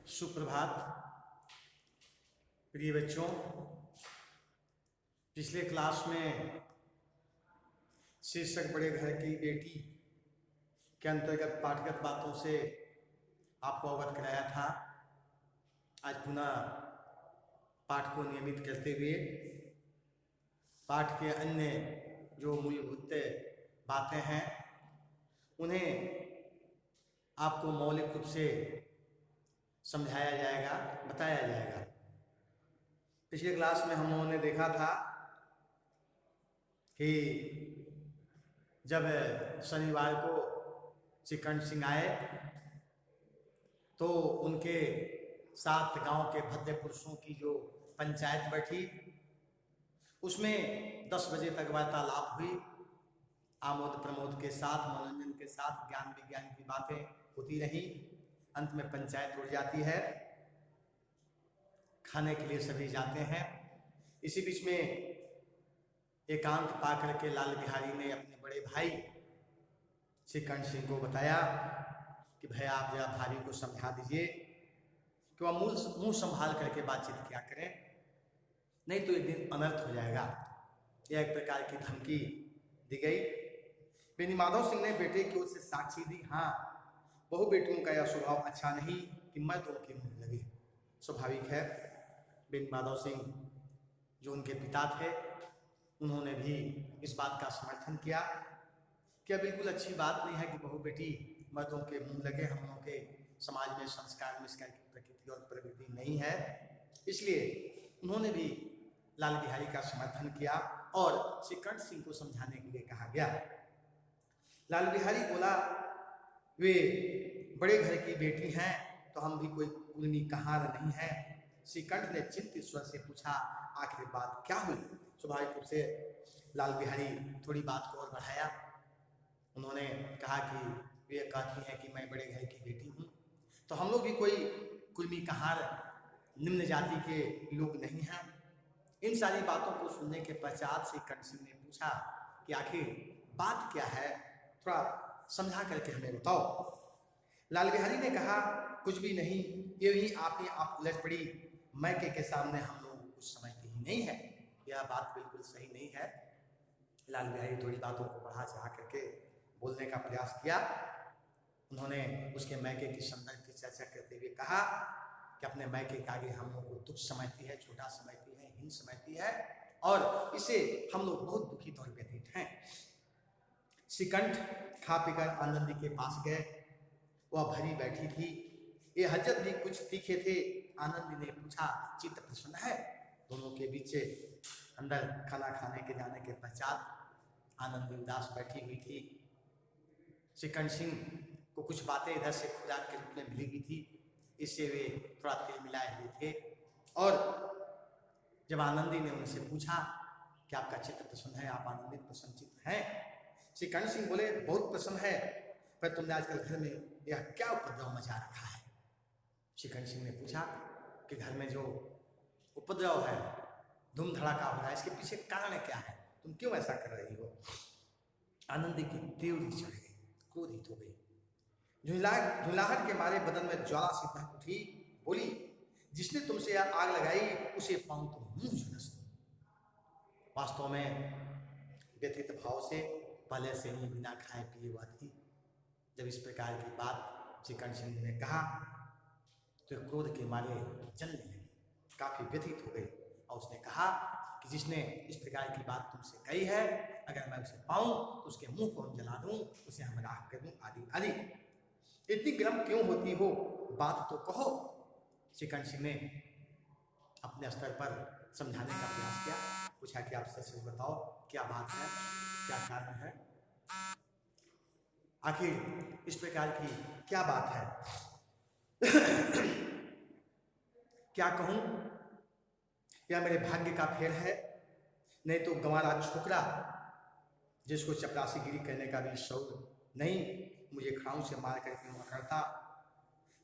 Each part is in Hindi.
सुप्रभात प्रिय बच्चों। पिछले क्लास में शीर्षक बड़े घर की बेटी के अंतर्गत पाठगत बातों से आपको अवगत कराया था। आज पुनः पाठ को नियमित करते हुए पाठ के अन्य जो मूलभूत बातें हैं उन्हें आपको मौलिक रूप से समझाया जाएगा, बताया जाएगा। पिछले क्लास में हम लोगों ने देखा था कि जब शनिवार को चिकन सिंह आए तो उनके साथ गांव के भद्दे पुरुषों की जो पंचायत बैठी उसमें 10 बजे तक वार्तालाप हुई। आमोद प्रमोद के साथ, मनोरंजन के साथ, ज्ञान विज्ञान की बातें होती रही। अंत में पंचायत उड़ जाती है, खाने के लिए सभी जाते हैं। इसी बीच में एकांत पा करके लाल बिहारी ने अपने बड़े भाई चिकन सिंह को बताया कि भैया आप जरा भाभी को समझा दीजिए कि वह मुंह संभाल करके बातचीत क्या करें, नहीं तो एक दिन अनर्थ हो जाएगा। यह एक प्रकार की धमकी दी गई। बेनी माधव सिंह ने बेटे की ओर से साक्षी दी, हाँ बहु बेटियों का यह स्वभाव अच्छा नहीं कि मैं तो उनके मुंह लगे। स्वाभाविक है, बेनी माधव सिंह जो उनके पिता थे उन्होंने भी इस बात का समर्थन किया कि यह बिल्कुल अच्छी बात नहीं है कि बहु बेटी मर्दों के मुंह लगे। हम लोगों के समाज में संस्कार में इसका प्रकृति और प्रवृत्ति नहीं है। इसलिए उन्होंने भी लाल बिहारी का समर्थन किया और चिकन सिंह को समझाने के लिए कहा गया। लाल बिहारी बोला, वे बड़े घर की बेटी हैं तो हम भी कोई कुलनी कहार नहीं है। श्रीकंठ ने चिंतित स्वर से पूछा, आखिर बात क्या हुई? स्वाभाविक रूप से लाल बिहारी थोड़ी बात को और बढ़ाया। उन्होंने कहा कि वे कहती हैं कि मैं बड़े घर की बेटी हूँ तो हम लोग भी कोई कुलनी कहार निम्न जाति के लोग नहीं हैं। इन सारी बातों को सुनने के पश्चात श्रीकंठ सिंह ने पूछा कि आखिर बात क्या है, थोड़ा समझा करके हमें बताओ। लाल बिहारी ने कहा, कुछ भी नहीं, ये ही आपने आप उलझ पड़ी। मैके के सामने हम लोग कुछ समझते ही नहीं है। यह बात बिल्कुल सही नहीं है। लाल बिहारी थोड़ी बातों को बढ़ा चढ़ा करके बोलने का प्रयास किया। उन्होंने उसके मैके की संदर्भ की चर्चा करते हुए कहा कि अपने मैके के आगे हम लोग को तुच्छ समझती है, छोटा समझती है, हीन समझती है और इसे हम लोग बहुत दुखी और व्यथित हैं। श्रीकंठ खा पीकर आनंदी के पास गए। वह भरी बैठी थी, ये हजरत भी कुछ तीखे थे। आनंदी ने पूछा, चित्त प्रसन्न है? दोनों के बीच अंदर खाना खाने के जाने के पश्चात आनंदी उदास बैठी हुई थी। चिकन सिंह को कुछ बातें इधर से खुराक के रूप में मिली हुई थी, इससे वे थोड़ा तिल मिलाए हुए थे। और जब आनंदी ने उनसे पूछा कि आपका चित्त प्रसन्न है, आप आनंदित प्रसन्नचित्त हैं? चिकन सिंह बोले, बहुत प्रसन्न है, पर तुमने आजकल घर में यह क्या उपद्रव मचा रखा है? चिकन सिंह ने पूछा कि घर में जो उपद्रव है, धूम धड़ाका हो रहा है, इसके पीछे कारण क्या है? तुम क्यों ऐसा कर रही हो? आनंदी की त्योरी चढ़ गई, क्रोधित हो गई। झुंझलाहट के मारे बदन में ज्वाला सी भड़क उठी। बोली, जिसने तुमसे यह आग लगाई उसे पाऊं तो मुंह झुलस दूं। वास्तव में व्यथित भाव से पहले से ही बिना खाए पिए हुआ थी। जब इस प्रकार की बात चिकन सिंह ने कहा तो क्रोध के मारे जलने लगी, काफी व्यथित हो गई और उसने कहा कि जिसने इस प्रकार की बात तुमसे कही है, अगर मैं उसे पाऊं तो उसके मुंह को हम जला दूं, उसे हम राख कर दूं, आदि आदि। इतनी गर्म क्यों होती हो, बात तो कहो। चिकन सिंह ने अपने स्तर पर समझाने का प्रयास किया। पूछा कि आप सच बताओ, क्या बात है, क्या कारण है, आखिर इस प्रकार की क्या बात है? क्या कहूं, यह मेरे भाग्य का फेर है, नहीं तो गंवारा छोकरा जिसको चपरासीगिरी करने का भी शौक नहीं, मुझे खाऊं से मार करके हुआ करता।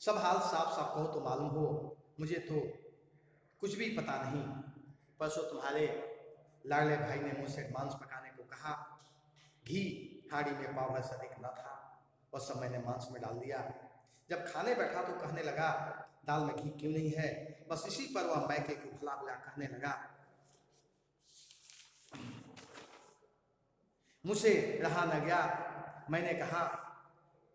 सब हाल साफ साफ कहो तो मालूम हो, मुझे तो कुछ भी पता नहीं। परसों तुम्हारे लाडले भाई ने मुझसे मांस पकाने को कहा, घी हांडी में पाव भर से अधिक न था और सब मैंने मांस में डाल दिया। जब खाने बैठा तो कहने लगा, दाल में घी क्यों नहीं है। बस इसी पर वह मैके को भला बुला कहने लगा। मुझसे रहा न गया, मैंने कहा,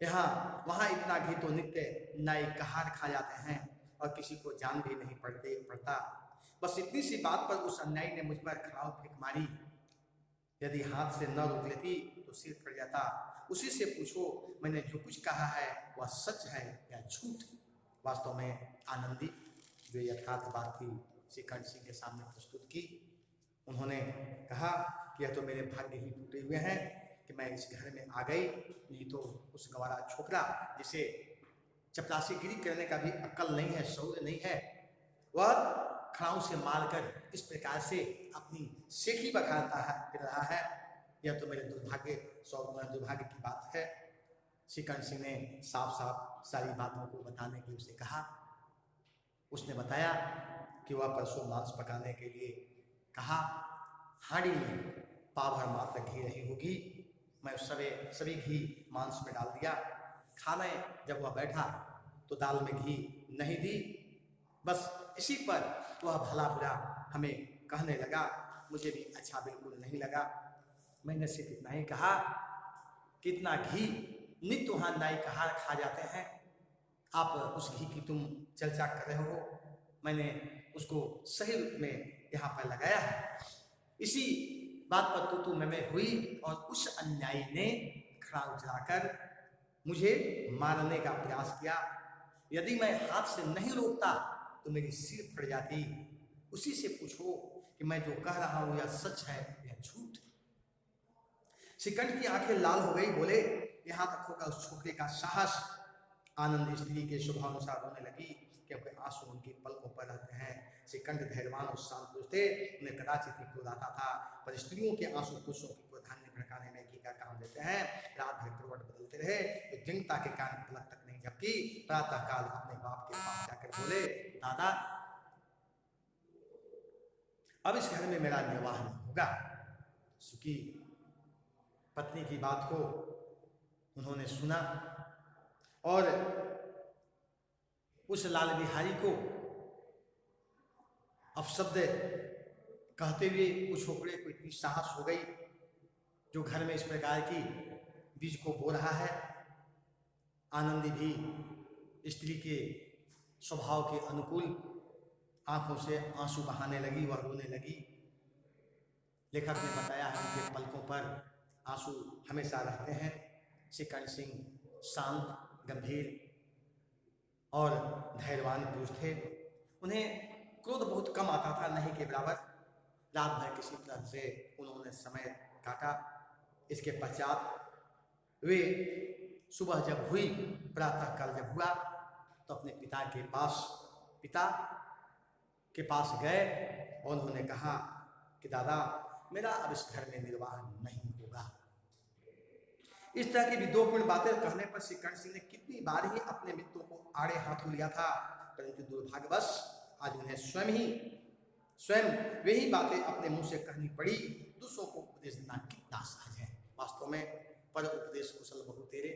यहाँ वहाँ इतना घी तो नित्य नाई कहार खा जाते हैं और किसी को जान भी नहीं पड़ता। बस इतनी सी बात पर उस अन्यायी ने मुझ पर खड़ाऊ फेंक मारी। यदि हाथ से न रोक लेती तो सिर फट जाता। उसी से पूछो, मैंने जो कुछ कहा है वह सच है या झूठ। वास्तव में आनंदी जो यथार्थ बात थी श्रीकंठ सिंह के सामने प्रस्तुत की। उन्होंने कहा कि यह तो मेरे भाग्य ही टूटे हुए हैं कि मैं इस घर में आ गई, नहीं तो उस गवारा छोकरा जिसे चपरासीगिरी करने का भी अक्ल नहीं है, शौर्य नहीं है, वह खड़ाऊ से मारकर इस प्रकार से अपनी सेखी बखारता है फिर रहा है। यह तो मेरे दुर्भाग्य की बात है। श्रीकंठ सिंह ने साफ साफ सारी बातों को बताने के लिए उसे कहा। उसने बताया कि वह परसों मांस पकाने के लिए कहा, हांडी में पाव भर मात्र घी रही होगी। मैं उस सभी घी मांस में डाल दिया। खाने जब वह बैठा तो दाल में घी नहीं दी। बस इसी पर वह भला बुरा हमें कहने लगा। मुझे भी अच्छा बिल्कुल नहीं लगा। मैंने सिर्फ इतना ही कहा कि इतना घी नित्य वहाँ नाई कहार खा जाते हैं, आप उस घी की तुम चर्चा कर रहे हो। मैंने उसको सही रूप में यहाँ पर लगाया है। इसी बात पर तू मैं हुई और उस अन्यायी ने खड़ाऊ चलाकर मुझे मारने का प्रयास किया। यदि मैं हाथ से नहीं रोकता तो मेरी सिर फट जाती। उसी से पूछो कि मैं जो कह रहा हूं यह सच है या झूठ। श्रीकंठ की आंखें लाल हो गई। बोले, यहां तक होगा उस छोकरे का साहस। आनंद स्त्री के स्वभावानुसार रोने लगी क्योंकि आंसू उनकी पलकों पर रहते हैं। श्रीकंठ धैर्यवान और शांत पुरुष थे। उन्हें कदाचित ही क्रोध आता था, पर स्त्रियों के आंसू पुरुषों की क्रोधान्य भड़काने में घी का काम देते हैं। रात भर करवट बदलते रहे, एक चिंता के कारण पलक तक नहीं झपकी। प्रातःकाल अपने बाप के पास जाकर बोले, दादा अब इस घर में मेरा निर्वाह नहीं होगा। सुखी पत्नी की बात को उन्होंने सुना और उस लाल बिहारी को अपशब्द कहते हुए उस छोकरे को इतनी साहस हो गई जो घर में इस प्रकार की बीज को बो रहा है। आनंदी भी स्त्री के स्वभाव के अनुकूल आंखों से आंसू बहाने लगी, वह रोने लगी। लेखक ने बताया है उनके पलकों पर आंसू हमेशा रहते हैं। श्रीकंठ सिंह शांत, गंभीर और धैर्यवान पुरुष थे। उन्हें क्रोध बहुत कम आता था, नहीं के बराबर। रात भर किसी तरह से उन्होंने समय काटा। इसके पश्चात वे सुबह जब हुई, प्रातः काल जब हुआ तो अपने पिता के पास गए और उन्होंने कहा कि दादा मेरा अब इस घर में निर्वाह नहीं होगा। इस तरह की विद्रोहपूर्ण बातें कहने पर श्रीकंठ सिंह ने कितनी बार ही अपने मित्रों को आड़े हाथों लिया था, परंतु दुर्भाग्यवश आज उन्हें स्वयं वही बातें अपने मुंह से कहनी पड़ी। दूसरों को उपदेश देना कितना सहज है। वास्तव में पर उपदेश कुशल बहु तेरे,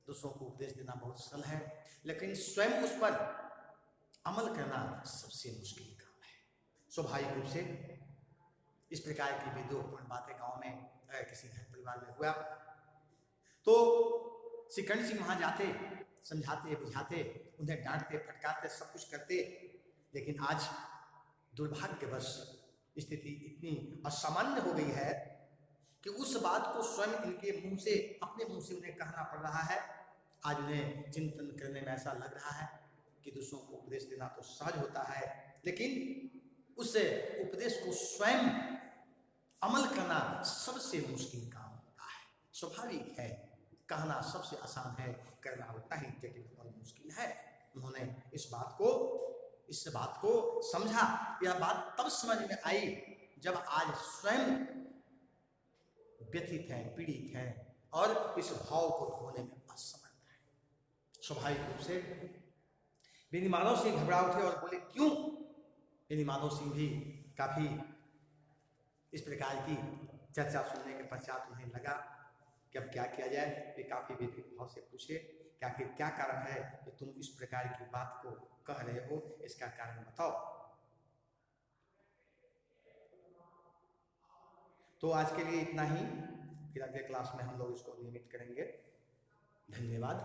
दूसरों को उपदेश देना बहुत सरल है, लेकिन स्वयं उस पर अमल करना सबसे मुश्किल काम है। स्वाभाविक रूप से इस प्रकार की विद्रोहपूर्ण बातें गांव में अगर किसी घर परिवार में हुआ तो श्रीकंठ सिंह वहां जाते, समझाते बुझाते, उन्हें डांटते फटकारते, सब कुछ करते। लेकिन आज दुर्भाग्यवश स्थिति इतनी असामान्य हो गई है कि उस बात को स्वयं इनके मुंह से, अपने मुंह से उन्हें कहना पड़ रहा है। आज उन्हें चिंतन करने में ऐसा लग रहा है कि दूसरों को उपदेश देना तो सहज होता है, लेकिन उस उपदेश को स्वयं अमल करना सबसे मुश्किल काम होता है। स्वाभाविक है, कहना सबसे आसान है, करना उतना ही जटिल और मुश्किल है। उन्होंने इस बात को समझा। यह बात तब समझ में आई जब आज स्वयं व्यथित है, पीड़ित है और इस भाव को ढोने में असमर्थ है। स्वाभाविक रूप से बेनी माधव सिंह घबरा उठे और बोले, क्यों? बेनी माधव सिंह भी काफी इस प्रकार की चर्चा सुनने के पश्चात उन्हें लगा कि अब क्या किया जाए। वे काफी व्यथित भाव से पूछे कि आखिर क्या कारण है कि तुम इस प्रकार की बात को कह रहे हो, इसका कारण बताओ। तो आज के लिए इतना ही, फिर अगले क्लास में हम लोग इसको नियमित करेंगे। धन्यवाद।